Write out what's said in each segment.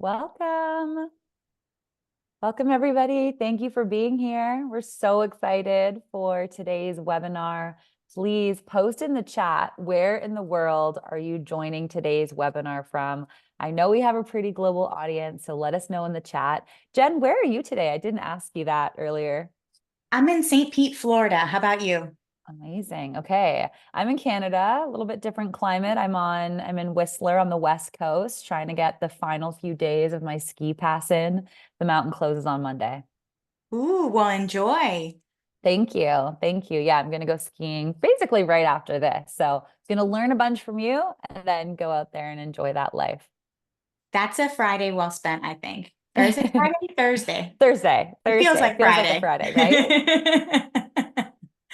Welcome. Welcome, everybody. Thank you for being here. We're so excited for today's webinar. Please post in the chat, where in the world are you joining today's webinar from? I know we have a pretty global audience, so let us know in the chat. Jen, where are you today? I didn't ask you that earlier. I'm in St. Pete, Florida. How about you? Amazing. Okay. I'm in Canada, a little bit different climate. I'm in Whistler on the West Coast, trying to get the final few days of my ski pass in. The mountain closes on Monday. Ooh, well, enjoy. Thank you. Thank you. Yeah, I'm going to go skiing basically right after this. So I'm going to learn a bunch from you and then go out there and enjoy that life. That's a Friday well spent, I think. Thursday, Friday, Thursday. Thursday. It feels Thursday. like Feels like a Friday. Friday, right?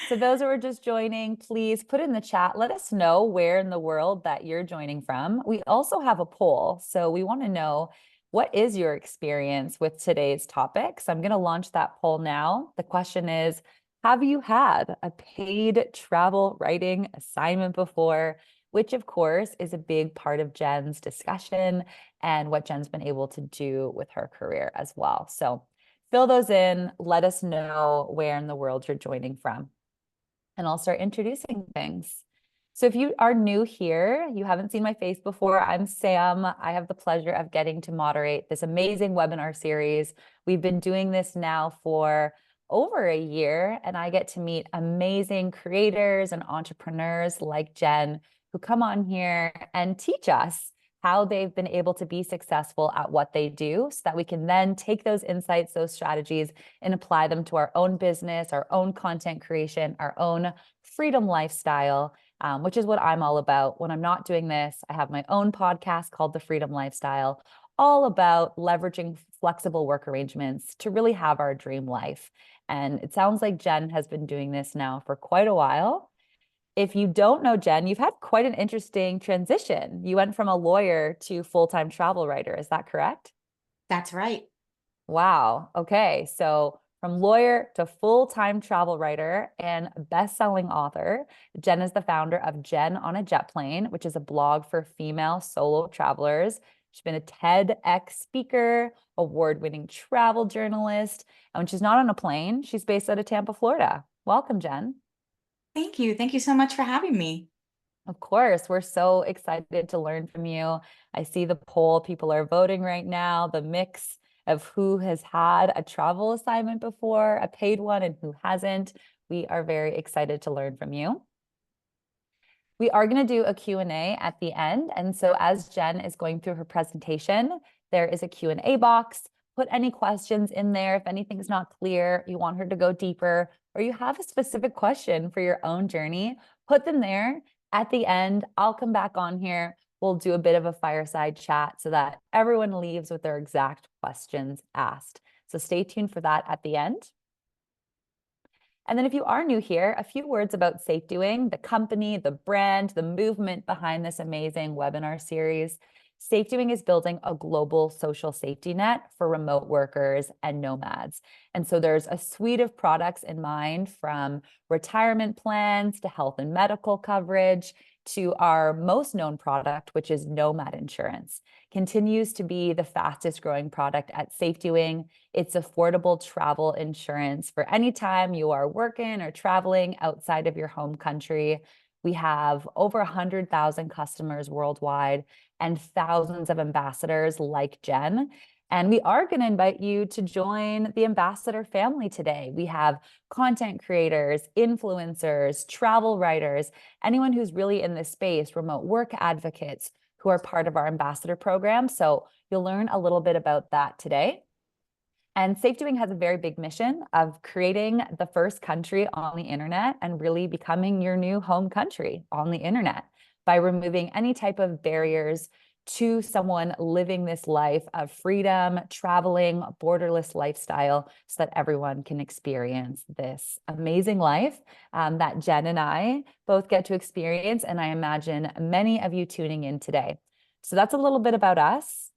So those who are just joining, please put in the chat. Let us know where in the world that you're joining from. We also have a poll. So we want to know, what is your experience with today's topic? So I'm going to launch that poll now. The question is, have you had a paid travel writing assignment before? Which of course is a big part of Jen's discussion and what Jen's been able to do with her career as well. So fill those in. Let us know where in the world you're joining from, and I'll start introducing things. So if you are new here, you haven't seen my face before, I'm Sam. I have the pleasure of getting to moderate this amazing webinar series. We've been doing this now for over a year, and I get to meet amazing creators and entrepreneurs like Jen, who come on here and teach us how they've been able to be successful at what they do, so that we can then take those insights, those strategies, and apply them to our own business, our own content creation, our own freedom lifestyle, which is what I'm all about. When I'm not doing this, I have my own podcast called The Freedom Lifestyle, all about leveraging flexible work arrangements to really have our dream life. And it sounds like Jen has been doing this now for quite a while. If you don't know Jen, you've had quite an interesting transition. You went from a lawyer to full-time travel writer. Is that correct? That's right. Wow. Okay. So from lawyer to full-time travel writer and best-selling author, Jen is the founder of Jen on a Jet Plane, which is a blog for female solo travelers. She's been a TEDx speaker, award-winning travel journalist. And when she's not on a plane, she's based out of Tampa, Florida. Welcome, Jen. Thank you. Thank you so much for having me. Of course, we're so excited to learn from you. I see the poll, people are voting right now, the mix of who has had a travel assignment before, a paid one, and who hasn't. We are very excited to learn from you. We are going to do a Q&A at the end. And so as Jen is going through her presentation, there is a Q&A box. Put any questions in there. If anything's not clear, you want her to go deeper, or you have a specific question for your own journey, put them there. At the end, I'll come back on here. We'll do a bit of a fireside chat so that everyone leaves with their exact questions asked. So stay tuned for that at the end. And then if you are new here, a few words about SafetyWing, the company, the brand, the movement behind this amazing webinar series. SafetyWing is building a global social safety net for remote workers and nomads. And so there's a suite of products in mind, from retirement plans to health and medical coverage to our most known product, which is Nomad Insurance. Continues to be the fastest growing product at SafetyWing. It's affordable travel insurance for any time you are working or traveling outside of your home country. We have over 100,000 customers worldwide and thousands of ambassadors like Jen. And we are going to invite you to join the ambassador family today. We have content creators, influencers, travel writers, anyone who's really in this space, remote work advocates who are part of our ambassador program. So you'll learn a little bit about that today. And SafetyWing has a very big mission of creating the first country on the internet and really becoming your new home country on the internet by removing any type of barriers to someone living this life of freedom, traveling, borderless lifestyle, so that everyone can experience this amazing life that Jen and I both get to experience, and I imagine many of you tuning in today. So that's a little bit about us.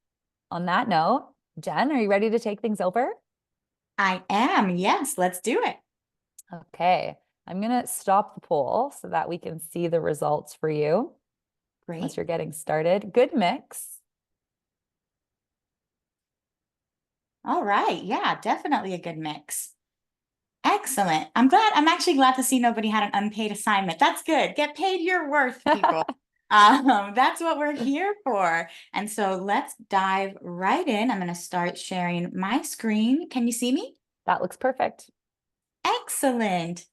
On that note, Jen, are you ready to take things over? I am. Yes, let's do it. Okay, I'm going to stop the poll so that we can see the results for you. Once Great. you're getting started. Good mix. All right. Yeah, definitely a good mix. Excellent. I'm actually glad to see nobody had an unpaid assignment. That's good. Get paid your worth, people. That's what we're here for. And so let's dive right in. I'm going to start sharing my screen. Can you see me? That looks perfect. Excellent.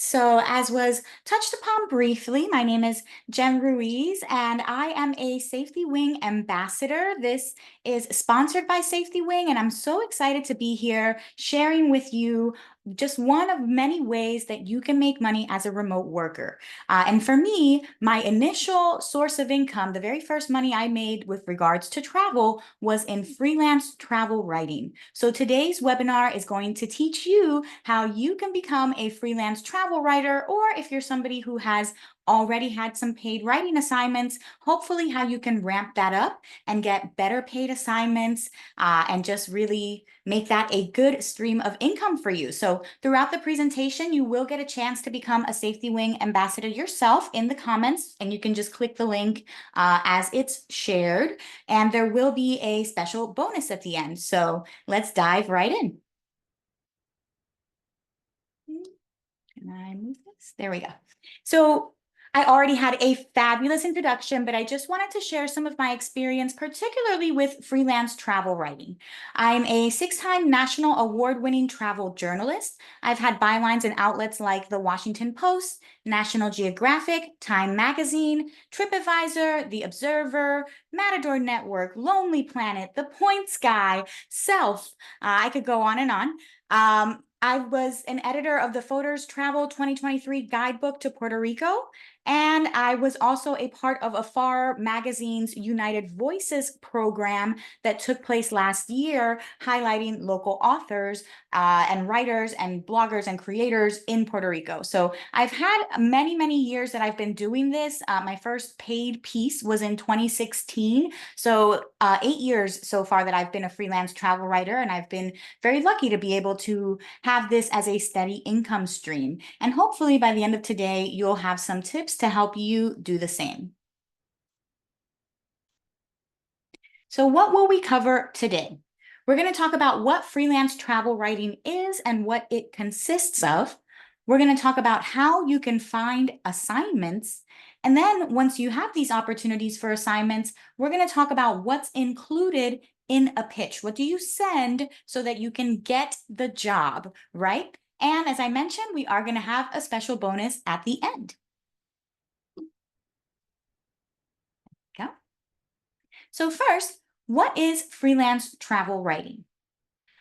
So, as was touched upon briefly, my name is Jen Ruiz, and I am a SafetyWing Ambassador. This is sponsored by SafetyWing, and I'm so excited to be here sharing with you just one of many ways that you can make money as a remote worker. And for me, my initial source of income, the very first money I made with regards to travel, was in freelance travel writing. So today's webinar is going to teach you how you can become a freelance travel writer, or if you're somebody who has already had some paid writing assignments, hopefully how you can ramp that up and get better paid assignments and just really make that a good stream of income for you. So throughout the presentation, you will get a chance to become a SafetyWing ambassador yourself in the comments, and you can just click the link as it's shared, and there will be a special bonus at the end. So let's dive right in. Can I move this? There we go. So I already had a fabulous introduction, but I just wanted to share some of my experience, particularly with freelance travel writing. I'm a 6-time national award-winning travel journalist. I've had bylines in outlets like the Washington Post, National Geographic, Time Magazine, TripAdvisor, The Observer, Matador Network, Lonely Planet, The Points Guy, Self. I could go on and on. I was an editor of the Foder's Travel 2023 guidebook to Puerto Rico, and I was also a part of Afar Magazine's United Voices program that took place last year, highlighting local authors and writers and bloggers and creators in Puerto Rico. So I've had many, many years that I've been doing this. My first paid piece was in 2016. So 8 years so far that I've been a freelance travel writer, and I've been very lucky to be able to have this as a steady income stream. And hopefully by the end of today, you'll have some tips to help you do the same. So what will we cover today? We're going to talk about what freelance travel writing is and what it consists of. We're going to talk about how you can find assignments. And then once you have these opportunities for assignments, we're going to talk about what's included in a pitch. What do you send so that you can get the job, right? And as I mentioned, we are going to have a special bonus at the end. Okay. So first, what is freelance travel writing?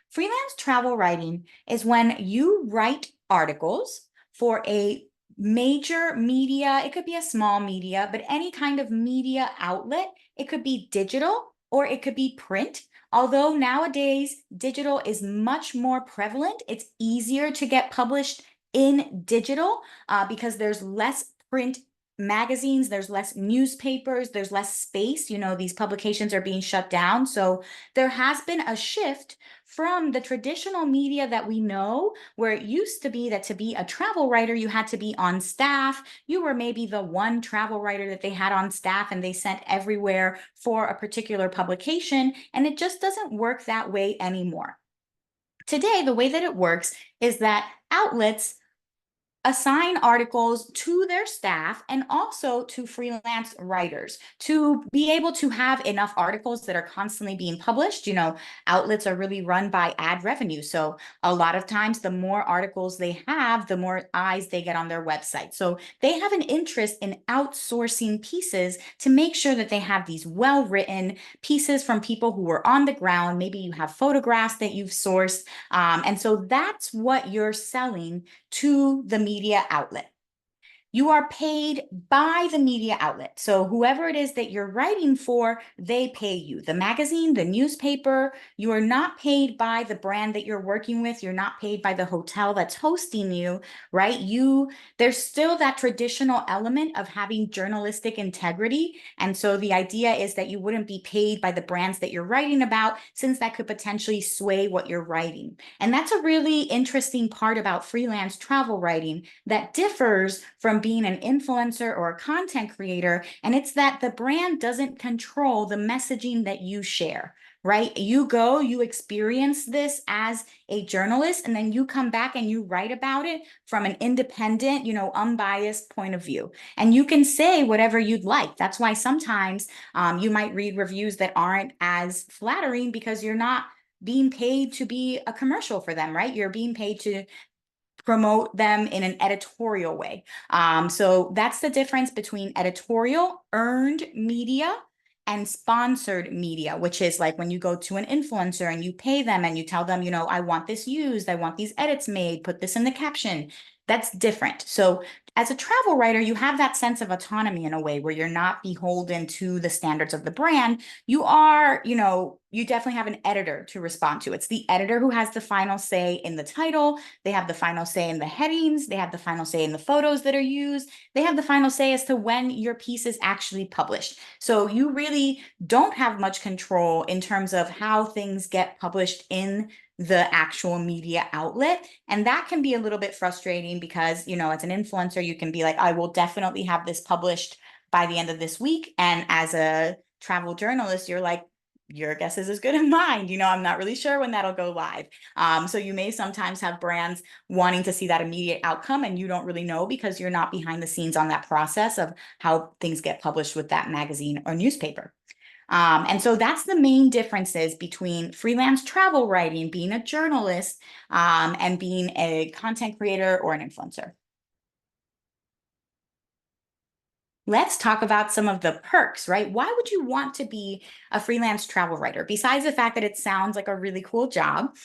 Freelance travel writing is when you write articles for a major media. It could be a small media, but any kind of media outlet. It could be digital or it could be print. Although nowadays digital is much more prevalent, it's easier to get published in digital because there's less print magazines, there's less newspapers, there's less space. You know, these publications are being shut down. So there has been a shift from the traditional media that we know, where it used to be that to be a travel writer, you had to be on staff. You were maybe the one travel writer that they had on staff and they sent everywhere for a particular publication. And it just doesn't work that way anymore. Today, the way that it works is that outlets assign articles to their staff and also to freelance writers to be able to have enough articles that are constantly being published. You know, outlets are really run by ad revenue. So a lot of times the more articles they have, the more eyes they get on their website. So they have an interest in outsourcing pieces to make sure that they have these well-written pieces from people who are on the ground. Maybe you have photographs that you've sourced. And so that's what you're selling to the media outlet. You are paid by the media outlet. So whoever it is that you're writing for, they pay you. The magazine, the newspaper, you are not paid by the brand that you're working with. You're not paid by the hotel that's hosting you, right? There's still that traditional element of having journalistic integrity. And so the idea is that you wouldn't be paid by the brands that you're writing about, since that could potentially sway what you're writing. And that's a really interesting part about freelance travel writing that differs from being an influencer or a content creator, and it's that the brand doesn't control the messaging that you share, right? You go, you experience this as a journalist, and then you come back and you write about it from an independent, unbiased point of view. And you can say whatever you'd like. That's why sometimes you might read reviews that aren't as flattering because you're not being paid to be a commercial for them, right? You're being paid to promote them in an editorial way. So that's the difference between editorial, earned media, and sponsored media, which is like when you go to an influencer and you pay them and you tell them, I want this used, I want these edits made, put this in the caption. That's different. So as a travel writer, you have that sense of autonomy in a way where you're not beholden to the standards of the brand. You are, you definitely have an editor to respond to. It's the editor who has the final say in the title. They have the final say in the headings. They have the final say in the photos that are used. They have the final say as to when your piece is actually published. So you really don't have much control in terms of how things get published in the actual media outlet. And that can be a little bit frustrating because, as an influencer, you can be like, I will definitely have this published by the end of this week. And as a travel journalist, you're like, your guess is as good as mine. I'm not really sure when that'll go live. So you may sometimes have brands wanting to see that immediate outcome, and you don't really know because you're not behind the scenes on that process of how things get published with that magazine or newspaper. And so that's the main differences between freelance travel writing, being a journalist, and being a content creator or an influencer. Let's talk about some of the perks, right? Why would you want to be a freelance travel writer? Besides the fact that it sounds like a really cool job,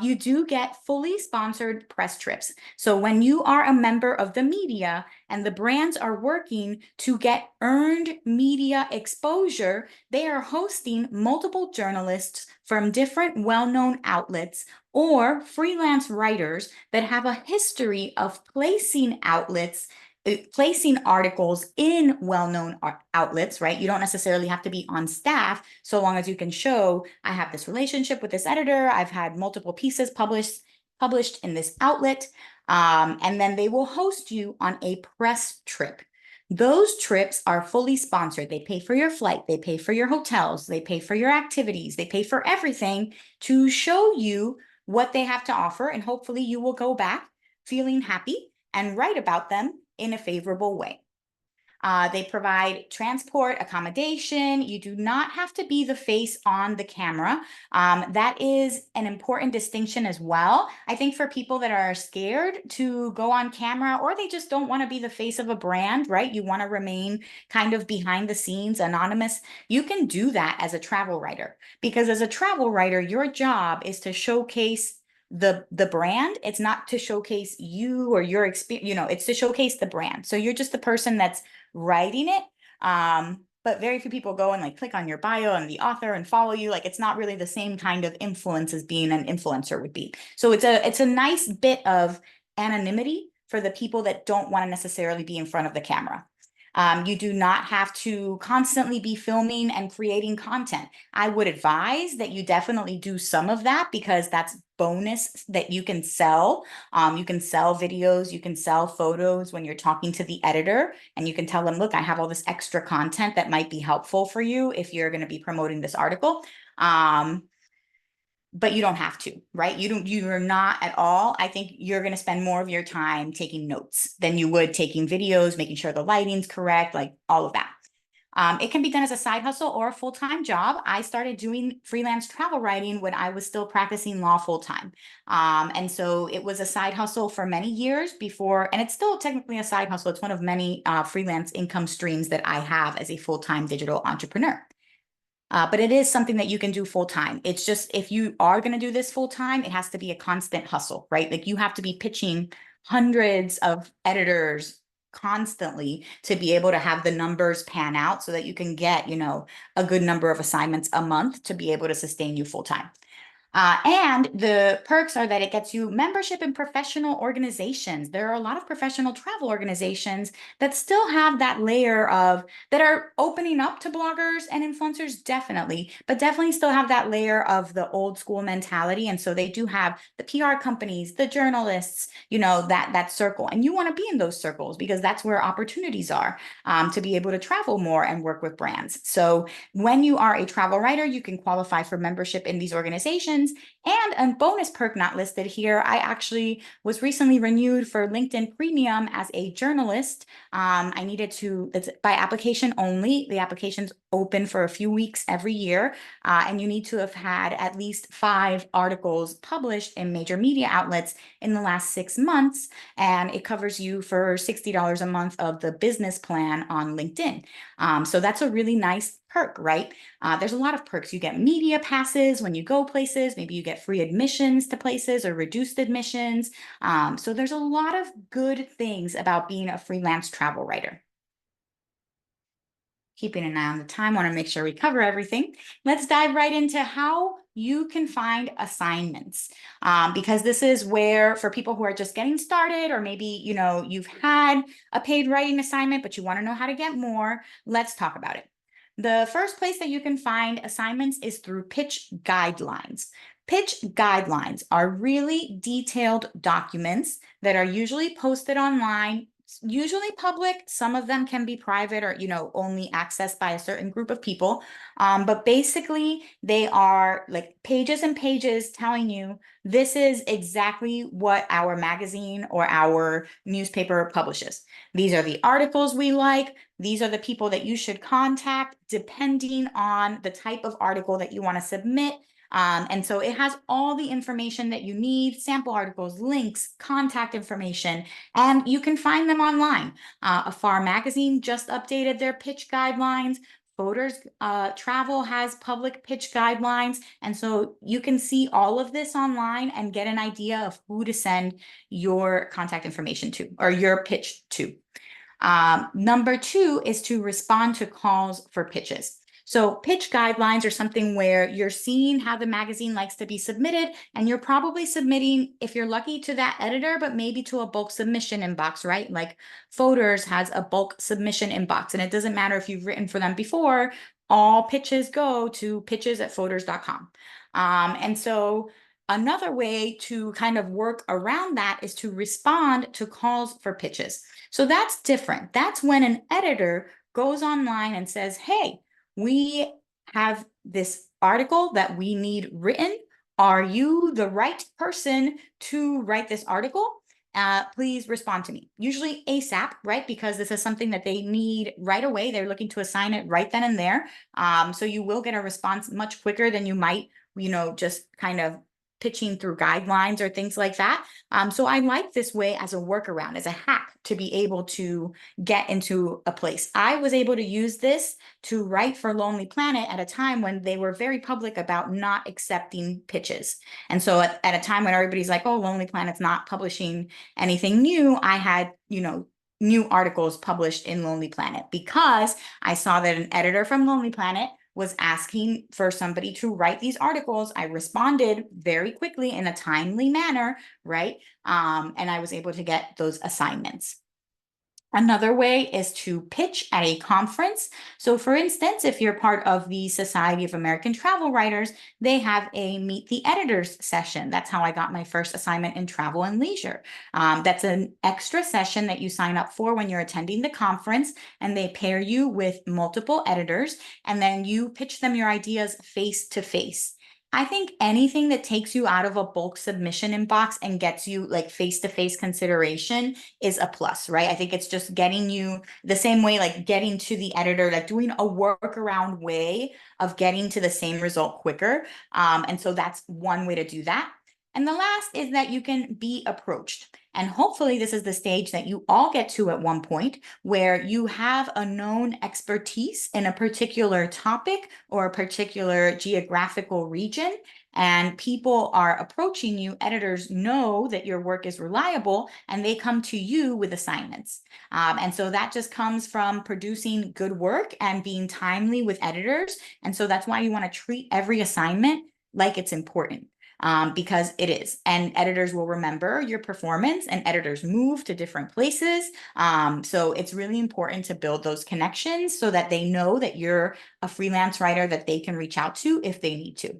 you do get fully sponsored press trips. So when you are a member of the media and the brands are working to get earned media exposure, they are hosting multiple journalists from different well-known outlets or freelance writers that have a history of placing articles in well-known outlets, right? You don't necessarily have to be on staff so long as you can show I have this relationship with this editor. I've had multiple pieces published in this outlet. And then they will host you on a press trip. Those trips are fully sponsored. They pay for your flight. They pay for your hotels. They pay for your activities. They pay for everything to show you what they have to offer. And hopefully you will go back feeling happy and write about them in a favorable way. They provide transport, accommodation. You do not have to be the face on the camera. That is an important distinction as well. I think for people that are scared to go on camera, or they just don't want to be the face of a brand, right? You want to remain kind of behind the scenes, anonymous. You can do that as a travel writer, because as a travel writer, your job is to showcase the brand. It's not to showcase you or your experience, it's to showcase the brand. So you're just the person that's writing it. But very few people go and like click on your bio and the author and follow you. Like, it's not really the same kind of influence as being an influencer would be. So it's a nice bit of anonymity for the people that don't want to necessarily be in front of the camera. You do not have to constantly be filming and creating content. I would advise that you definitely do some of that, because that's bonus that you can sell. You can sell videos, you can sell photos when you're talking to the editor, and you can tell them, look, I have all this extra content that might be helpful for you if you're going to be promoting this article. But you don't have to, right? You're not at all. I think you're going to spend more of your time taking notes than you would taking videos, making sure the lighting's correct, like all of that. It can be done as a side hustle or a full-time job. I started doing freelance travel writing when I was still practicing law full-time. And so it was a side hustle for many years before, and it's still technically a side hustle. It's one of many freelance income streams that I have as a full-time digital entrepreneur. But it is something that you can do full time. It's just, if you are going to do this full time, it has to be a constant hustle, right? Like, you have to be pitching hundreds of editors constantly to be able to have the numbers pan out so that you can get, a good number of assignments a month to be able to sustain you full time. And the perks are that it gets you membership in professional organizations. There are a lot of professional travel organizations that still have that layer of, that are opening up to bloggers and influencers, definitely, but definitely still have that layer of the old school mentality. And so they do have the PR companies, the journalists, that circle. And you want to be in those circles because that's where opportunities are, to be able to travel more and work with brands. So when you are a travel writer, you can qualify for membership in these organizations. And a bonus perk not listed here, I actually was recently renewed for LinkedIn Premium as a journalist. I needed to, it's by application only. The application's open for a few weeks every year. And you need to have had at least 5 articles published in major media outlets in the last 6 months. And it covers you for $60 a month of the business plan on LinkedIn. So that's a really nice perk, right? There's a lot of perks. You get media passes when you go places. Maybe you get free admissions to places or reduced admissions. So there's a lot of good things about being a freelance travel writer. Keeping an eye on the time, want to make sure we cover everything. Let's dive right into how you can find assignments, because this is where, for people who are just getting started, or maybe you've had a paid writing assignment but you want to know how to get more, let's talk about it. The first place that you can find assignments is through pitch guidelines. Pitch guidelines are really detailed documents that are usually posted online, usually public. Some of them can be private or only accessed by a certain group of people, but basically they are like pages and pages telling you this is exactly what our magazine or our newspaper publishes. These are the articles we like. These are the people that you should contact depending on the type of article that you want to submit. And so it has all the information that you need, sample articles, links, contact information, and you can find them online. Afar Magazine just updated their pitch guidelines. Voters Travel has public pitch guidelines. And so you can see all of this online and get an idea of who to send your contact information to or your pitch to. Number 2 is to respond to calls for pitches. So pitch guidelines are something where you're seeing how the magazine likes to be submitted, and you're probably submitting, if you're lucky, to that editor, but maybe to a bulk submission inbox, right? Like Voters has a bulk submission inbox, and it doesn't matter if you've written for them before, all pitches go to pitches@voters.com. And so another way to kind of work around that is to respond to calls for pitches. So that's different. That's when an editor goes online and says, hey, we have this article that we need written. Are you the right person to write this article? Please respond to me. Usually ASAP, right? Because this is something that they need right away. They're looking to assign it right then and there. So you will get a response much quicker than you might, just kind of pitching through guidelines or things like that. So I like this way as a workaround, as a hack to be able to get into a place. I was able to use this to write for Lonely Planet at a time when they were very public about not accepting pitches. And so at a time when everybody's like, oh, Lonely Planet's not publishing anything new, I had, new articles published in Lonely Planet because I saw that an editor from Lonely Planet was asking for somebody to write these articles. I responded very quickly in a timely manner, right? And I was able to get those assignments. Another way is to pitch at a conference. So for instance, if you're part of the Society of American Travel Writers, they have a Meet the Editors session. That's how I got my first assignment in travel and leisure. That's an extra session that you sign up for when you're attending the conference, and they pair you with multiple editors, and then you pitch them your ideas face to face. I think anything that takes you out of a bulk submission inbox and gets you like face-to-face consideration is a plus, right? I think it's just getting you the same way, like getting to the editor, like doing a workaround way of getting to the same result quicker. And so that's one way to do that. And the last is that you can be approached. And hopefully this is the stage that you all get to at one point where you have a known expertise in a particular topic or a particular geographical region, and people are approaching you. Editors know that your work is reliable and they come to you with assignments. And so that just comes from producing good work and being timely with editors. And so that's why you want to treat every assignment like it's important. because it is. And editors will remember your performance, and editors move to different places. So it's really important to build those connections so that they know that you're a freelance writer that they can reach out to if they need to.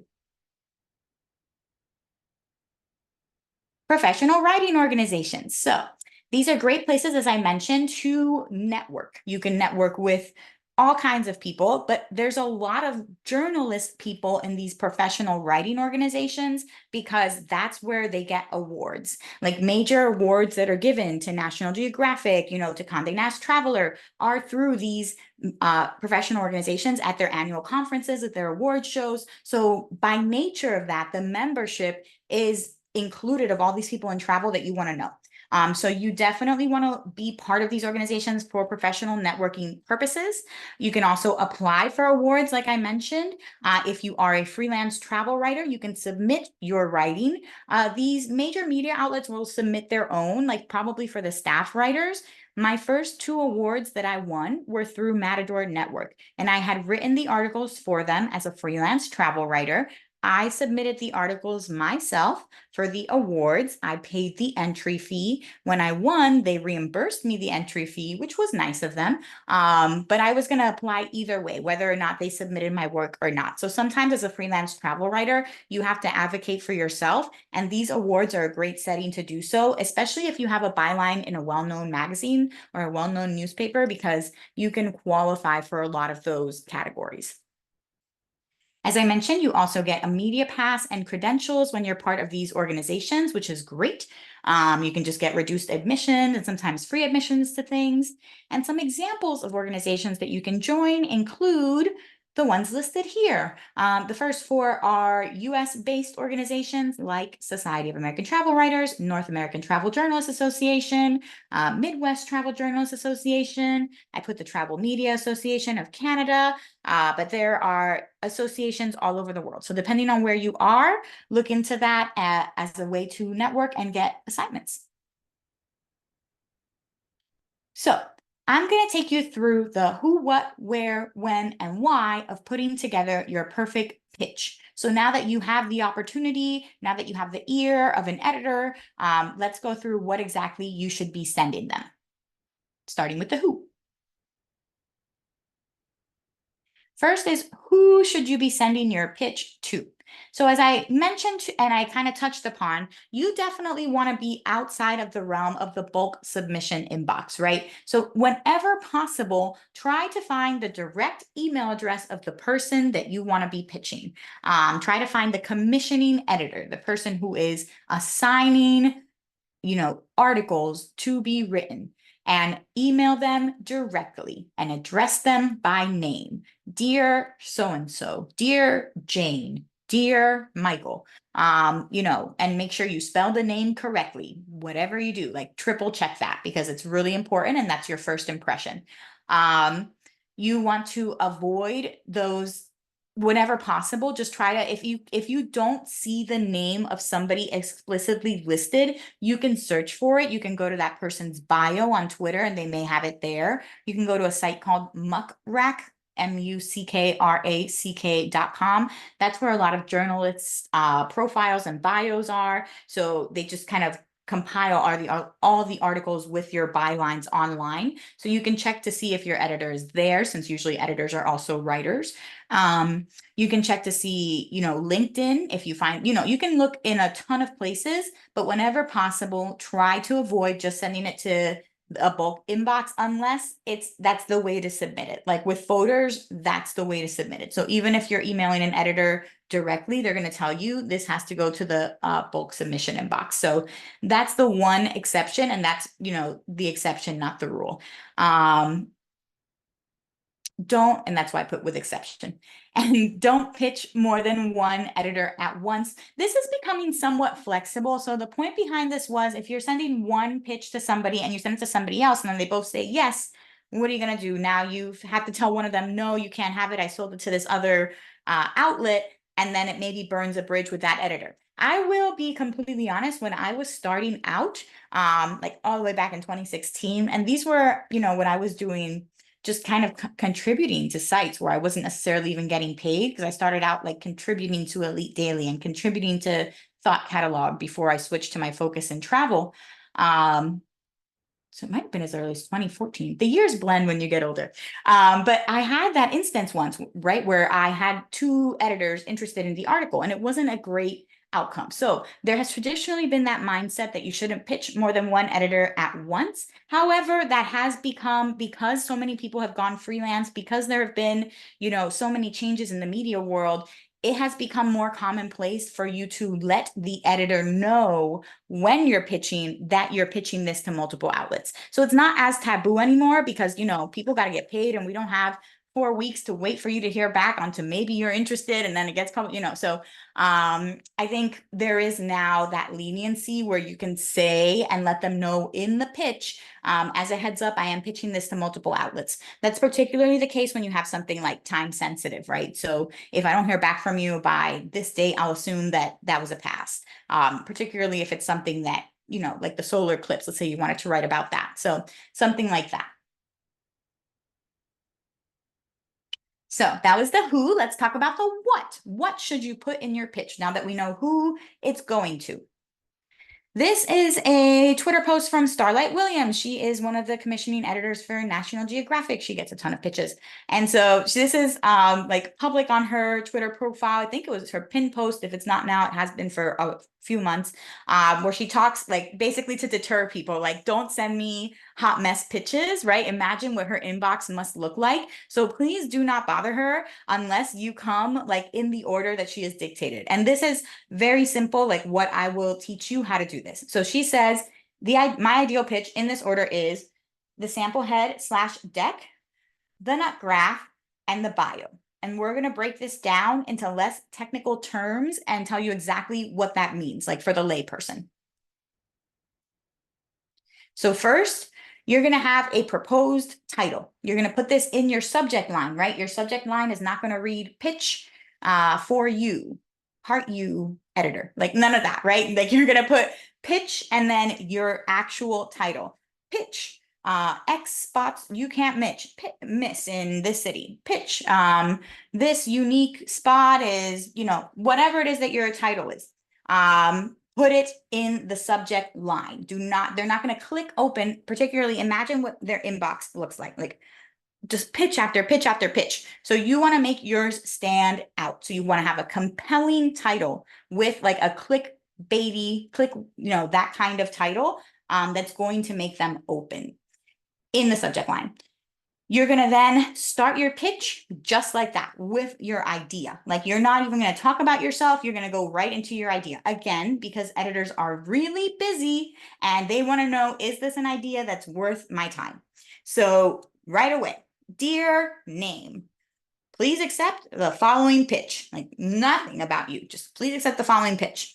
Professional writing organizations. So these are great places, as I mentioned, to network. You can network with all kinds of people, but there's a lot of journalist people in these professional writing organizations because that's where they get awards. Like major awards that are given to National Geographic, to Condé Nast Traveler, are through these professional organizations at their annual conferences, at their award shows. So by nature of that, the membership is included of all these people in travel that you want to know. So you definitely want to be part of these organizations for professional networking purposes. You can also apply for awards, like I mentioned. If you are a freelance travel writer, you can submit your writing. These major media outlets will submit their own, like probably for the staff writers. My first 2 awards that I won were through Matador Network, and I had written the articles for them as a freelance travel writer. I submitted the articles myself for the awards. I paid the entry fee. When I won, they reimbursed me the entry fee, which was nice of them. But I was going to apply either way, whether or not they submitted my work or not. So sometimes as a freelance travel writer, you have to advocate for yourself. And these awards are a great setting to do so, especially if you have a byline in a well-known magazine or a well-known newspaper, because you can qualify for a lot of those categories. As I mentioned, you also get a media pass and credentials when you're part of these organizations, which is great. You can just get reduced admission and sometimes free admissions to things. And some examples of organizations that you can join include the ones listed here. The first 4 are US-based organizations like Society of American Travel Writers, North American Travel Journalists Association, Midwest Travel Journalists Association. I put the Travel Media Association of Canada, but there are associations all over the world. So depending on where you are, look into that as a way to network and get assignments. So I'm going to take you through the who, what, where, when, and why of putting together your perfect pitch. So now that you have the opportunity, now that you have the ear of an editor, let's go through what exactly you should be sending them. Starting with the who. First is, who should you be sending your pitch to? So as I mentioned, and I kind of touched upon, you definitely want to be outside of the realm of the bulk submission inbox, right? So whenever possible, try to find the direct email address of the person that you want to be pitching. Try to find the commissioning editor, the person who is assigning, articles to be written, and email them directly and address them by name. Dear so-and-so, dear Jane, dear Michael, and make sure you spell the name correctly. Whatever you do, like triple check that because it's really important and that's your first impression. You want to avoid those whenever possible. Just try to, if you don't see the name of somebody explicitly listed, you can search for it. You can go to that person's bio on Twitter and they may have it there. You can go to a site called Muckrack, muckrack.com. That's where a lot of journalists' profiles and bios are. So they just kind of compile all the articles with your bylines online. So you can check to see if your editor is there, since usually editors are also writers. You can check to see, LinkedIn, if you find, you can look in a ton of places, but whenever possible, try to avoid just sending it to a bulk inbox unless that's the way to submit it. Like with folders, that's the way to submit it. So even if you're emailing an editor directly, they're going to tell you this has to go to the bulk submission inbox. So that's the one exception, and that's, the exception, not the rule. And that's why I put with exception. And don't pitch more than one editor at once. This is becoming somewhat flexible. So the point behind this was, if you're sending one pitch to somebody and you send it to somebody else and then they both say yes, what are you going to do? Now you have to tell one of them, no, you can't have it. I sold it to this other outlet. And then it maybe burns a bridge with that editor. I will be completely honest, when I was starting out, like all the way back in 2016, and these were, when I was doing just kind of contributing to sites where I wasn't necessarily even getting paid, because I started out like contributing to Elite Daily and contributing to thought catalog before I switched to my focus in travel. So it might have been as early as 2014. The years blend when you get older. But I had that instance once, right, where I had 2 editors interested in the article, and it wasn't a great outcome. So there has traditionally been that mindset that you shouldn't pitch more than 1 editor at once. However, that has become, because so many people have gone freelance, because there have been, so many changes in the media world, it has become more commonplace for you to let the editor know when you're pitching that you're pitching this to multiple outlets. So it's not as taboo anymore because, people got to get paid, and we don't have 4 weeks to wait for you to hear back onto maybe you're interested and then it gets public, So I think there is now that leniency where you can say and let them know in the pitch, as a heads up, I am pitching this to multiple outlets. That's particularly the case when you have something like time sensitive, right? So if I don't hear back from you by this date, I'll assume that that was a pass, particularly if it's something that, like the solar eclipse, let's say you wanted to write about that. So something like that. So that was the who. Let's talk about the what. What should you put in your pitch now that we know who it's going to? This is a Twitter post from Starlight Williams. She is one of the commissioning editors for National Geographic. She gets a ton of pitches. And so this is like public on her Twitter profile. I think it was her pinned post. If it's not now, it has been for a few months, where she talks like basically to deter people, like, don't send me hot mess pitches, right? Imagine what her inbox must look like. So please do not bother her unless you come like in the order that she has dictated. And this is very simple, like what I will teach you how to do this. So she says, my ideal pitch in this order is the sample head / deck, the nut graph, and the bio. And we're going to break this down into less technical terms and tell you exactly what that means, like for the layperson. So first, you're going to have a proposed title. You're going to put this in your subject line, right? Your subject line is not going to read pitch for you, heart you, editor, like none of that, right? Like you're going to put pitch and then your actual title. Pitch. X spots you can't miss in this city. Pitch. This unique spot is, whatever it is that your title is. Put it in the subject line. They're not going to click open, particularly imagine what their inbox looks like just pitch after pitch after pitch. So you want to make yours stand out. So you want to have a compelling title with like a clickbaity, that kind of title that's going to make them open in the subject line. You're going to then start your pitch just like that with your idea. Like you're not even going to talk about yourself. You're going to go right into your idea. Again, because editors are really busy and they want to know, is this an idea that's worth my time? So right away, dear name, please accept the following pitch. Like nothing about you, just please accept the following pitch.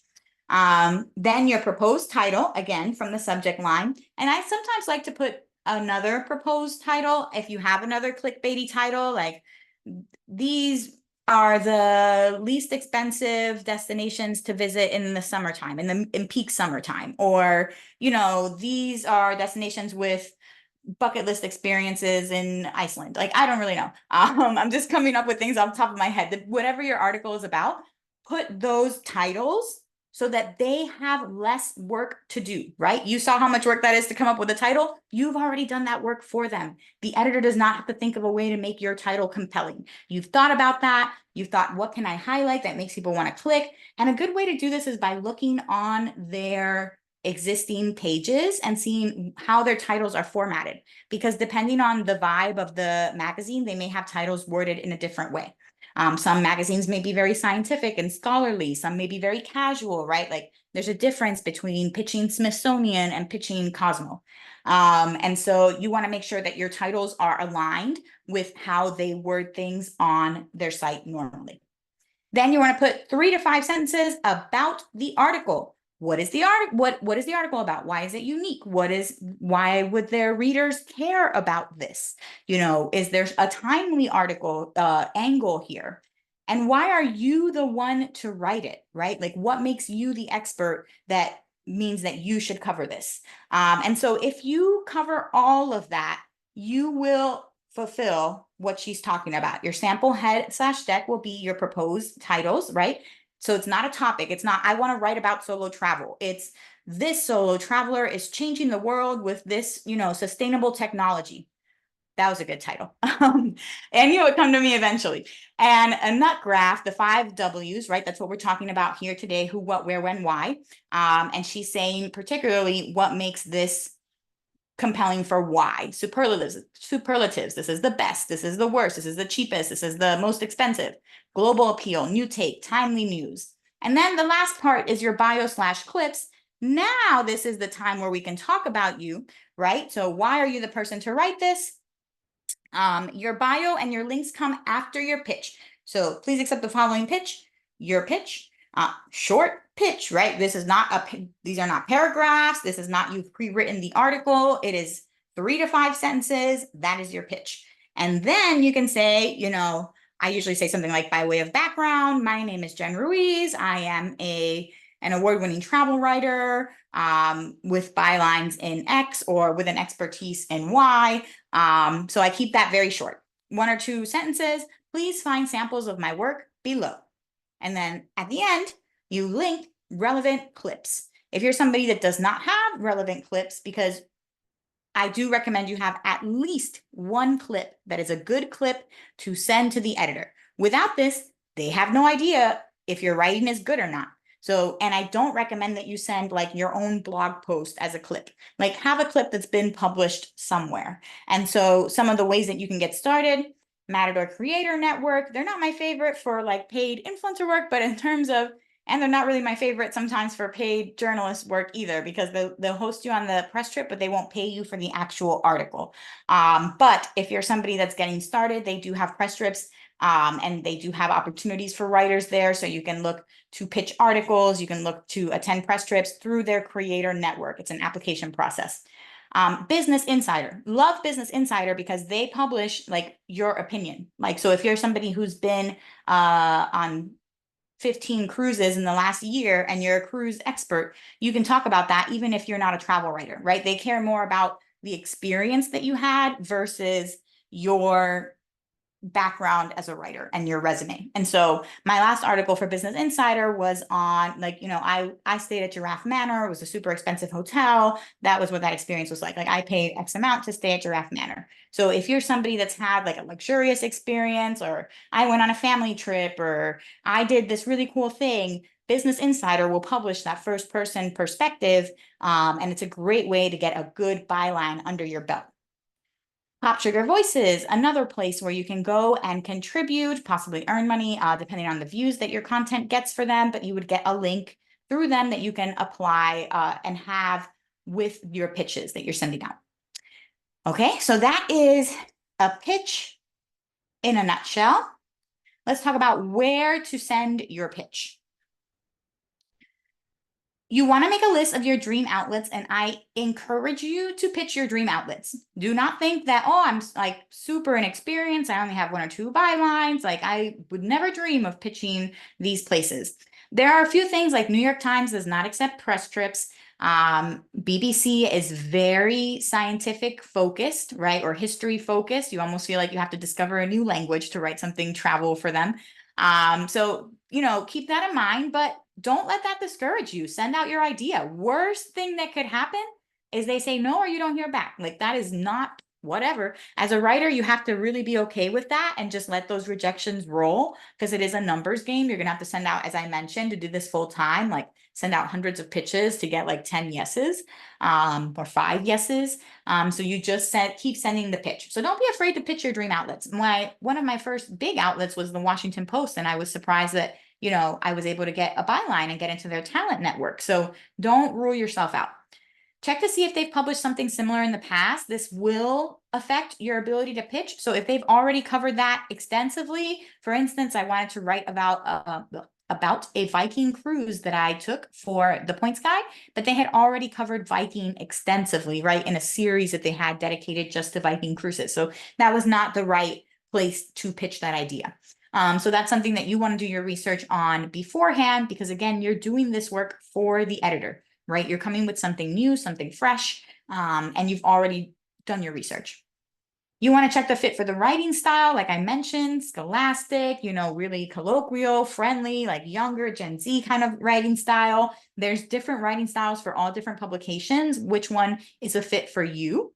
Then your proposed title, again, from the subject line. And I sometimes like to put another proposed title. If you have another clickbaity title, like these are the least expensive destinations to visit in the summertime, in peak summertime, or, these are destinations with bucket list experiences in Iceland. Like, I don't really know. I'm just coming up with things off the top of my head. Whatever your article is about, put those titles so that they have less work to do, right? You saw how much work that is to come up with a title. You've already done that work for them. The editor does not have to think of a way to make your title compelling. You've thought about that. You've thought, what can I highlight that makes people want to click? And a good way to do this is by looking on their existing pages and seeing how their titles are formatted, because depending on the vibe of the magazine, they may have titles worded in a different way. Some magazines may be very scientific and scholarly. Some may be very casual, right? Like there's a difference between pitching Smithsonian and pitching Cosmo. And so you want to make sure that your titles are aligned with how they word things on their site normally. Then you want to put 3 to 5 sentences about the article. What is the article? What is the article about? Why is it unique? Why would their readers care about this? Is there a timely article angle here? And why are you the one to write it, right? Like what makes you the expert that means that you should cover this? And so if you cover all of that, you will fulfill what she's talking about. Your sample head / deck will be your proposed titles, right? So it's not a topic. It's not, I want to write about solo travel. It's this solo traveler is changing the world with this, sustainable technology. That was a good title. And you would come to me eventually. And a nut graph, the 5 W's, right? That's what we're talking about here today: who, what, where, when, why. And she's saying particularly what makes this compelling for why. Superlatives. This is the best. This is the worst. This is the cheapest. This is the most expensive. Global appeal, new take, timely news. And then the last part is your bio/clips. Now this is the time where we can talk about you, right? So why are you the person to write this? Your bio and your links come after your pitch. So please accept the following pitch. Your pitch, short pitch, right? This is not these are not paragraphs. This is not you've pre-written the article. It is 3 to 5 sentences. That is your pitch. And then you can say, I usually say something like, by way of background, my name is Jen Ruiz. I am an award-winning travel writer with bylines in X or with an expertise in Y. So I keep that very short. 1 or 2 sentences. Please find samples of my work below. And then at the end, you link relevant clips. If you're somebody that does not have relevant clips, because I do recommend you have at least 1 clip that is a good clip to send to the editor. Without this, they have no idea if your writing is good or not. So, and I don't recommend that you send like your own blog post as a clip. Like, have a clip that's been published somewhere. And so some of the ways that you can get started: Matador Creator Network. They're not my favorite for like paid influencer work, but in terms of, and they're not really my favorite sometimes for paid journalist work either, because they'll host you on the press trip, but they won't pay you for the actual article. But if you're somebody that's getting started, they do have press trips. And they do have opportunities for writers there. So you can look to pitch articles. You can look to attend press trips through their creator network. It's an application process. Business Insider. Love Business Insider because they publish like your opinion. Like, so if you're somebody who's been on 15 cruises in the last year and you're a cruise expert, you can talk about that even if you're not a travel writer, right? They care more about the experience that you had versus your background as a writer and your resume. And so my last article for Business Insider was on like, I stayed at Giraffe Manor. It was a super expensive hotel. That was what that experience was like. Like, I paid X amount to stay at Giraffe Manor. So if you're somebody that's had like a luxurious experience, or I went on a family trip, or I did this really cool thing, Business Insider will publish that first person perspective. And it's a great way to get a good byline under your belt. Pop Sugar Voices, another place where you can go and contribute, possibly earn money, depending on the views that your content gets for them, but you would get a link through them that you can apply and have with your pitches that you're sending out. Okay, so that is a pitch in a nutshell. Let's talk about where to send your pitch. You want to make a list of your dream outlets, and I encourage you to pitch your dream outlets. Do not think that, oh, I'm like super inexperienced, I only have 1 or 2 bylines. Like, I would never dream of pitching these places. There are a few things, like New York Times does not accept press trips. BBC is very scientific focused, right? Or history focused. You almost feel like you have to discover a new language to write something travel for them. So, keep that in mind, but don't let that discourage you. Send out your idea. Worst thing that could happen is they say no or you don't hear back. Like, that is not whatever. As a writer, you have to really be okay with that and just let those rejections roll, because it is a numbers game. You're going to have to send out, as I mentioned, to do this full time, like send out hundreds of pitches to get like 10 yeses or 5 yeses. So you just keep sending the pitch. So don't be afraid to pitch your dream outlets. One of my first big outlets was the Washington Post, and I was surprised that I was able to get a byline and get into their talent network. So don't rule yourself out. Check to see if they've published something similar in the past. This will affect your ability to pitch. So if they've already covered that extensively, for instance, I wanted to write about a Viking cruise that I took for the Points Guide, but they had already covered Viking extensively, right, in a series that they had dedicated just to Viking cruises. So that was not the right place to pitch that idea. So that's something that you want to do your research on beforehand, because again, you're doing this work for the editor, right? You're coming with something new, something fresh, and you've already done your research. You want to check the fit for the writing style, like I mentioned, scholastic, really colloquial, friendly, like younger Gen Z kind of writing style. There's different writing styles for all different publications. Which one is a fit for you?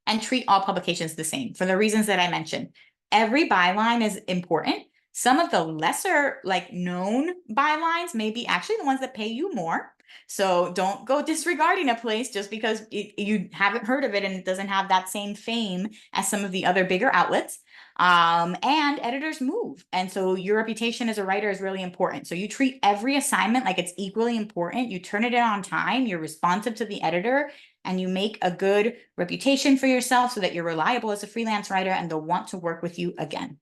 And treat all publications the same for the reasons that I mentioned. Every byline is important. Some of the lesser known bylines may be actually the ones that pay you more. So don't go disregarding a place just because you haven't heard of it and it doesn't have that same fame as some of the other bigger outlets. And editors move. And so your reputation as a writer is really important. So you treat every assignment like it's equally important. You turn it in on time. You're responsive to the editor, and you make a good reputation for yourself so that you're reliable as a freelance writer and they'll want to work with you again.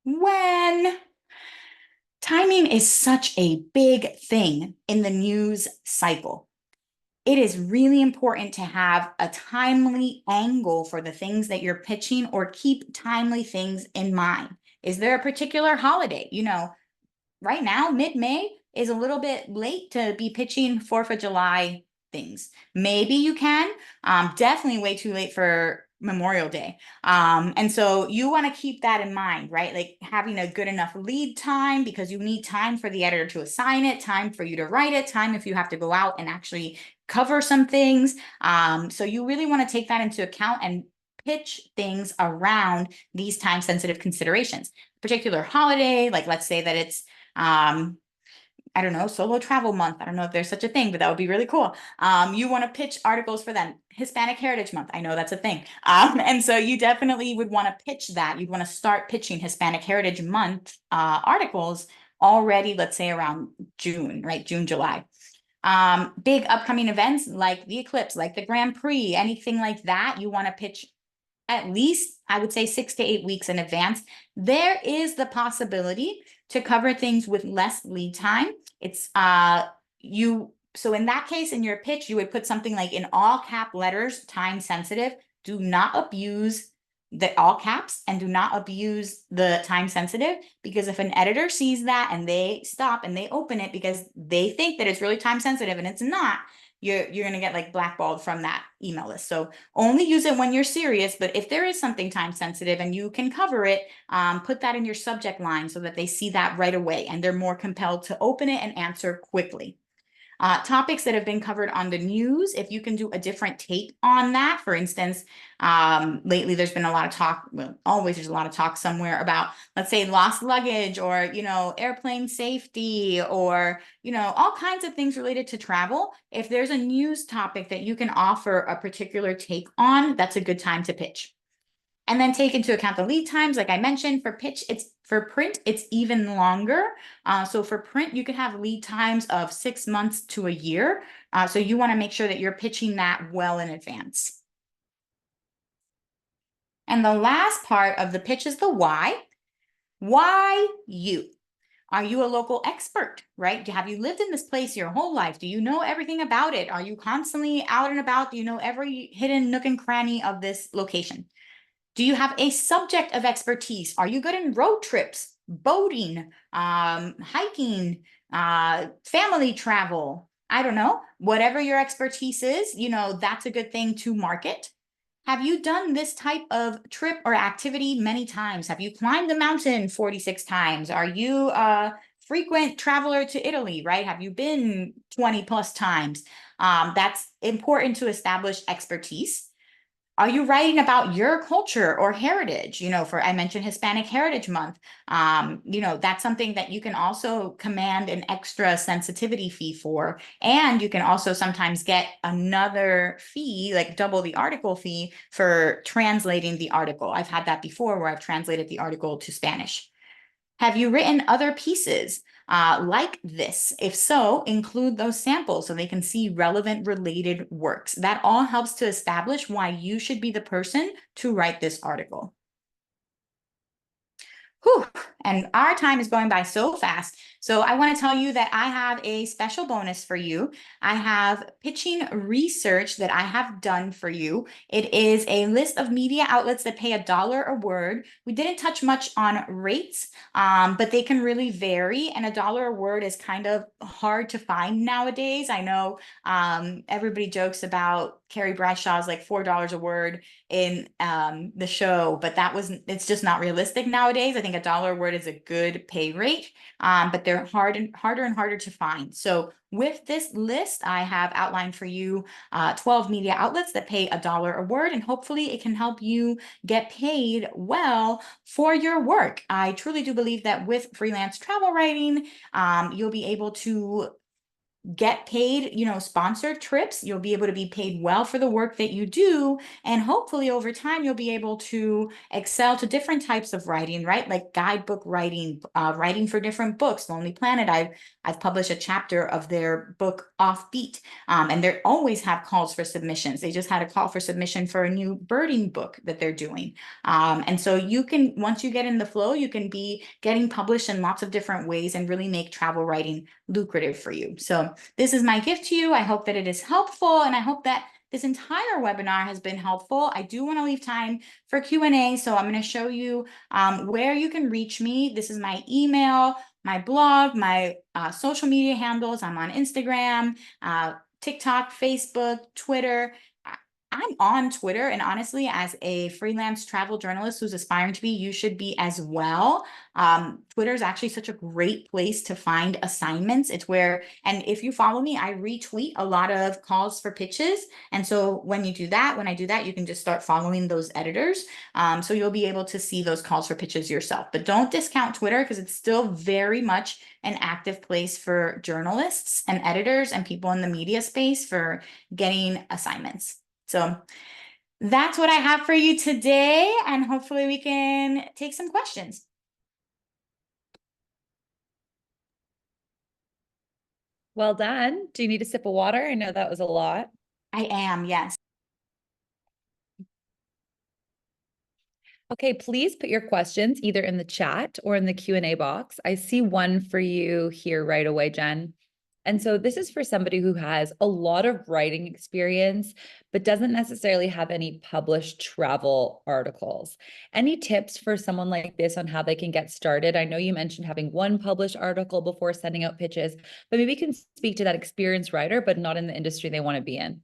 When timing is such a big thing in the news cycle, it is really important to have a timely angle for the things that you're pitching, or keep timely things in mind. Is there a particular holiday? Right now, mid-May is a little bit late to be pitching 4th of July things. Maybe you can, definitely way too late for Memorial Day. And so you want to keep that in mind, right? Like having a good enough lead time, because you need time for the editor to assign it, time for you to write it, time if you have to go out and actually cover some things. So you really want to take that into account and pitch things around these time sensitive considerations. Particular holiday, like let's say that it's I don't know, solo travel month. I don't know if there's such a thing, but that would be really cool. You want to pitch articles for them. Hispanic Heritage Month. I know that's a thing. And so you definitely would want to pitch that. You'd want to start pitching Hispanic Heritage Month articles already, let's say around June, right? June, July. Big upcoming events like the eclipse, like the Grand Prix, anything like that, you want to pitch at least, I would say, 6 to 8 weeks in advance. There is the possibility to cover things with less lead time. It's so in that case, in your pitch, you would put something like in all cap letters, time sensitive. Do not abuse the all caps and do not abuse the time sensitive, because if an editor sees that and they stop and they open it because they think that it's really time sensitive and it's not, you're going to get blackballed from that email list. So only use it when you're serious, but if there is something time sensitive and you can cover it, put that in your subject line so that they see that right away and they're more compelled to open it and answer quickly. Topics that have been covered on the news, if you can do a different take on that. For instance, lately there's been a lot of talk, well, always there's a lot of talk somewhere about, let's say, lost luggage or, airplane safety or, all kinds of things related to travel. If there's a news topic that you can offer a particular take on, that's a good time to pitch. And then take into account the lead times. Like I mentioned, for print, it's even longer. So for print, you could have lead times of 6 months to a year. So you want to make sure that you're pitching that well in advance. And the last part of the pitch is the why. Why you? Are you a local expert, right? Have you lived in this place your whole life? Do you know everything about it? Are you constantly out and about? Do you know every hidden nook and cranny of this location? Do you have a subject of expertise? Are you good in road trips, boating, hiking, family travel? I don't know. Whatever your expertise is, that's a good thing to market. Have you done this type of trip or activity many times? Have you climbed the mountain 46 times? Are you a frequent traveler to Italy, right? Have you been 20 plus times? That's important to establish expertise. Are you writing about your culture or heritage? I mentioned Hispanic Heritage Month. That's something that you can also command an extra sensitivity fee for. And you can also sometimes get another fee, like double the article fee, for translating the article. I've had that before where I've translated the article to Spanish. Have you written other pieces like this? If so, include those samples so they can see relevant related works. That all helps to establish why you should be the person to write this article. Whew, and our time is going by so fast. So I want to tell you that I have a special bonus for you. I have pitching research that I have done for you. It is a list of media outlets that pay $1 a word. We didn't touch much on rates, but they can really vary. And $1 a word is kind of hard to find nowadays. I know everybody jokes about Carrie Bradshaw's like $4 a word in the show, but it's just not realistic nowadays. I think $1 a word is a good pay rate, but they're harder and harder to find. So with this list, I have outlined for you 12 media outlets that pay $1 a word, and hopefully it can help you get paid well for your work. I truly do believe that with freelance travel writing, you'll be able to get paid, sponsored trips. You'll be able to be paid well for the work that you do. And hopefully over time, you'll be able to excel to different types of writing, right? Like guidebook writing, writing for different books. Lonely Planet, I've published a chapter of their book Offbeat, and they always have calls for submissions. They just had a call for submission for a new birding book that they're doing. And so you can, once you get in the flow, you can be getting published in lots of different ways and really make travel writing lucrative for you. So this is my gift to you. I hope that it is helpful, and I hope that this entire webinar has been helpful. I do want to leave time for Q&A, so I'm going to show you where you can reach me. This is my email, my blog, my social media handles. I'm on Instagram, TikTok, Facebook, Twitter. I'm on Twitter, and honestly, as a freelance travel journalist who's aspiring to be, you should be as well. Twitter is actually such a great place to find assignments. It's where, and if you follow me, I retweet a lot of calls for pitches. And so when you do that, when I do that, you can just start following those editors. So you'll be able to see those calls for pitches yourself. But don't discount Twitter, because it's still very much an active place for journalists and editors and people in the media space for getting assignments. So that's what I have for you today, and hopefully we can take some questions. Well done. Do you need a sip of water? I know that was a lot. I am, yes. Okay, please put your questions either in the chat or in the Q&A box. I see one for you here right away, Jen. And so this is for somebody who has a lot of writing experience, but doesn't necessarily have any published travel articles. Any tips for someone like this on how they can get started? I know you mentioned having one published article before sending out pitches, but maybe you can speak to that experienced writer, but not in the industry they want to be in.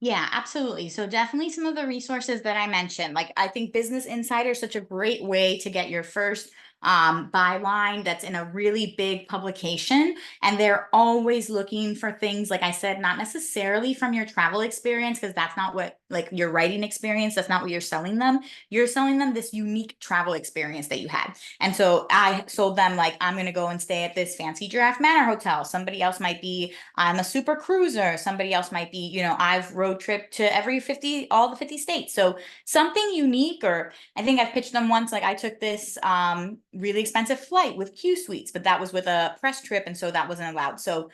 Yeah, absolutely. So definitely some of the resources that I mentioned, like I think Business Insider is such a great way to get your first byline that's in a really big publication. And they're always looking for things, like I said, not necessarily from your travel experience, because that's not what, like your writing experience, that's not what you're selling them. You're selling them this unique travel experience that you had. And so I sold them, like, I'm going to go and stay at this fancy Giraffe Manor hotel. Somebody else might be, I'm a super cruiser. Somebody else might be, I've road tripped to all the 50 states. So something unique. Or I think I've pitched them once, like I took this really expensive flight with Q Suites, but that was with a press trip, and so that wasn't allowed. So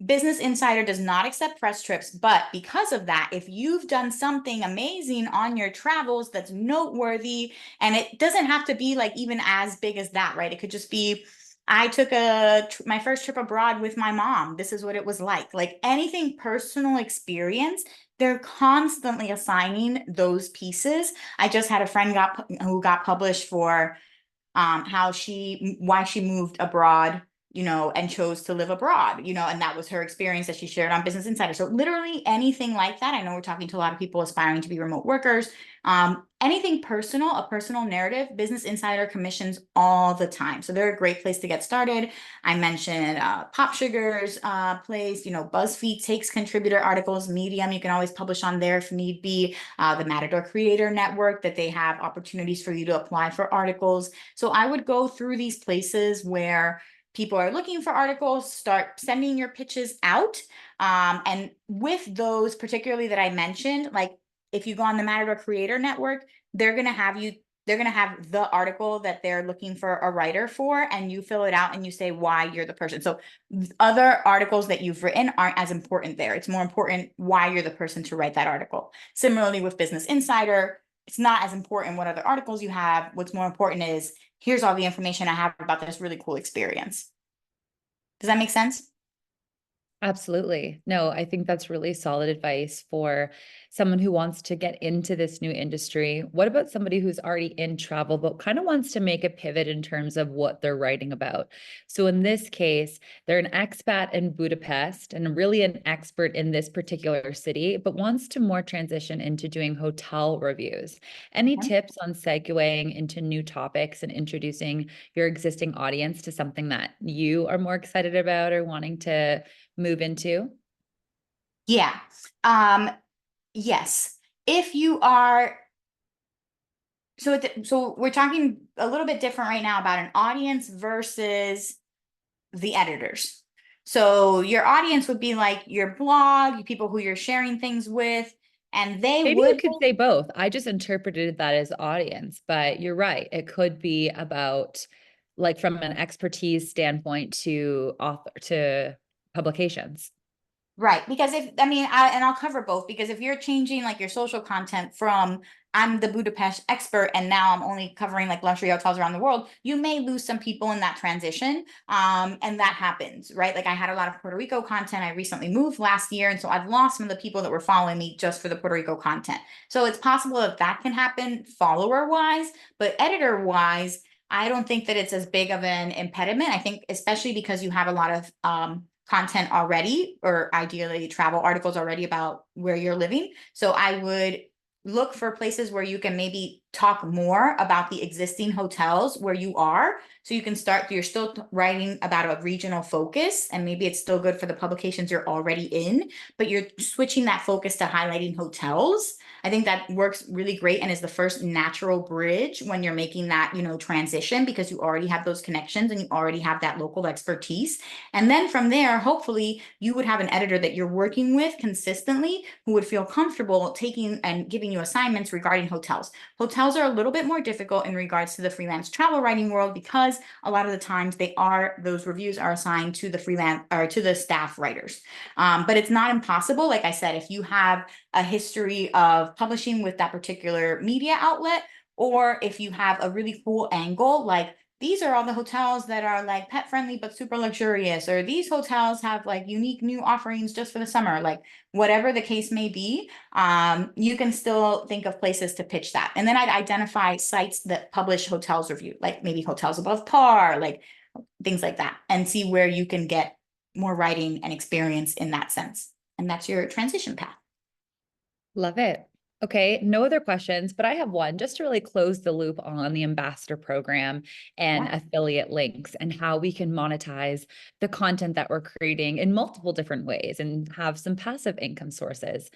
Business Insider does not accept press trips, but because of that, if you've done something amazing on your travels that's noteworthy, and it doesn't have to be like even as big as that, right? It could just be, I took my first trip abroad with my mom. This is what it was like anything personal experience. They're constantly assigning those pieces. I just had a friend who got published for why she moved abroad, and chose to live abroad, and that was her experience that she shared on Business Insider. So literally anything like that. I know we're talking to a lot of people aspiring to be remote workers. Anything personal, a personal narrative, Business Insider commissions all the time. So they're a great place to get started. I mentioned Pop Sugar's place, BuzzFeed takes contributor articles, Medium, you can always publish on there if need be, the Matador Creator Network, that they have opportunities for you to apply for articles. So I would go through these places where people are looking for articles, start sending your pitches out. And with those particularly that I mentioned, like if you go on the Matador Creator Network, they're going to have the article that they're looking for a writer for, and you fill it out and you say why you're the person. So other articles that you've written aren't as important there. It's more important why you're the person to write that article. Similarly with Business Insider, it's not as important what other articles you have. What's more important is, here's all the information I have about this really cool experience. Does that make sense? Absolutely. No, I think that's really solid advice for someone who wants to get into this new industry? What about somebody who's already in travel, but kind of wants to make a pivot in terms of what they're writing about? So in this case, they're an expat in Budapest and really an expert in this particular city, but wants to more transition into doing hotel reviews. Any Okay. tips on segueing into new topics and introducing your existing audience to something that you are more excited about or wanting to move into? Yeah. Yes. If you are, so we're talking a little bit different right now about an audience versus the editors. So your audience would be like your blog, people who you're sharing things with, and they Maybe you would. could say both. I just interpreted that as audience, but you're right. It could be about like from an expertise standpoint to author to publications. Right. Because and I'll cover both, because if you're changing like your social content from I'm the Budapest expert and now I'm only covering like luxury hotels around the world, you may lose some people in that transition. And that happens, right? Like I had a lot of Puerto Rico content. I recently moved last year. And so I've lost some of the people that were following me just for the Puerto Rico content. So it's possible that that can happen follower wise, but editor wise, I don't think that it's as big of an impediment. I think especially because you have a lot of content already, or ideally travel articles already about where you're living. So I would look for places where you can maybe talk more about the existing hotels where you are. So you can start, you're still writing about a regional focus, and maybe it's still good for the publications you're already in, but you're switching that focus to highlighting hotels. I think that works really great and is the first natural bridge when you're making that, transition, because you already have those connections and you already have that local expertise. And then from there, hopefully you would have an editor that you're working with consistently who would feel comfortable taking and giving you assignments regarding hotels. Hotels are a little bit more difficult in regards to the freelance travel writing world, because a lot of the times those reviews are assigned to the freelance or to the staff writers. But it's not impossible. Like I said, if you have a history of publishing with that particular media outlet, or if you have a really cool angle, like these are all the hotels that are like pet friendly but super luxurious, or these hotels have like unique new offerings just for the summer, like whatever the case may be, you can still think of places to pitch that. And then I'd identify sites that publish hotels review, like maybe Hotels Above Par, like things like that, and see where you can get more writing and experience in that sense. And that's your transition path. Love it. Okay, no other questions, but I have one just to really close the loop on the ambassador program and Yeah, affiliate links and how we can monetize the content that we're creating in multiple different ways and have some passive income sources.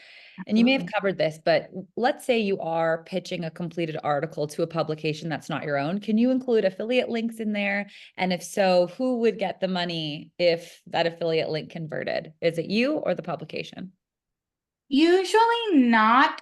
And you may have absolutely. covered this, but let's say you are pitching a completed article to a publication that's not your own. Can you include affiliate links in there? And if so, who would get the money if that affiliate link converted? Is it you or the publication? Usually not,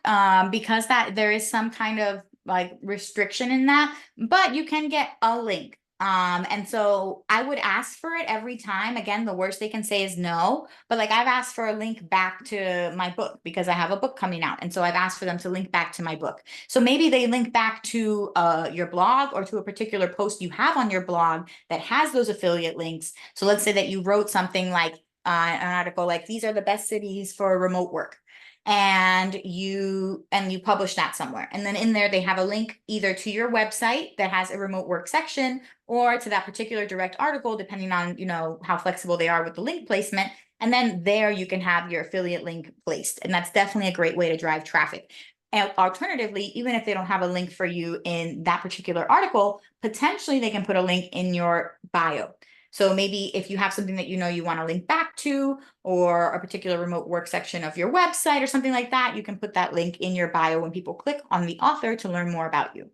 because that there is some kind of like restriction in that, but you can get a link. And so I would ask for it every time. Again, the worst they can say is no, but like I've asked for a link back to my book because I have a book coming out. And so I've asked for them to link back to my book. So maybe they link back to your blog or to a particular post you have on your blog that has those affiliate links. So let's say that you wrote something like an article like these are the best cities for remote work, and you publish that somewhere, and then in there they have a link either to your website that has a remote work section or to that particular direct article, depending on how flexible they are with the link placement. And then there you can have your affiliate link placed, and that's definitely a great way to drive traffic. And alternatively, even if they don't have a link for you in that particular article, potentially they can put a link in your bio. So maybe if you have something that you want to link back to, or a particular remote work section of your website or something like that, you can put that link in your bio when people click on the author to learn more about you.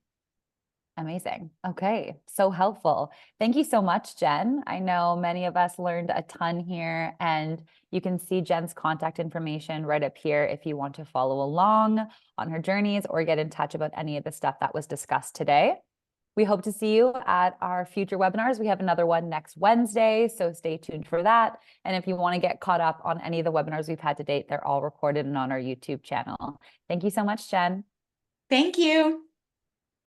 Amazing. Okay. So helpful. Thank you so much, Jen. I know many of us learned a ton here, and you can see Jen's contact information right up here if you want to follow along on her journeys or get in touch about any of the stuff that was discussed today. We hope to see you at our future webinars. We have another one next Wednesday, so stay tuned for that. And if you want to get caught up on any of the webinars we've had to date, they're all recorded and on our YouTube channel. Thank you so much, Jen. Thank you.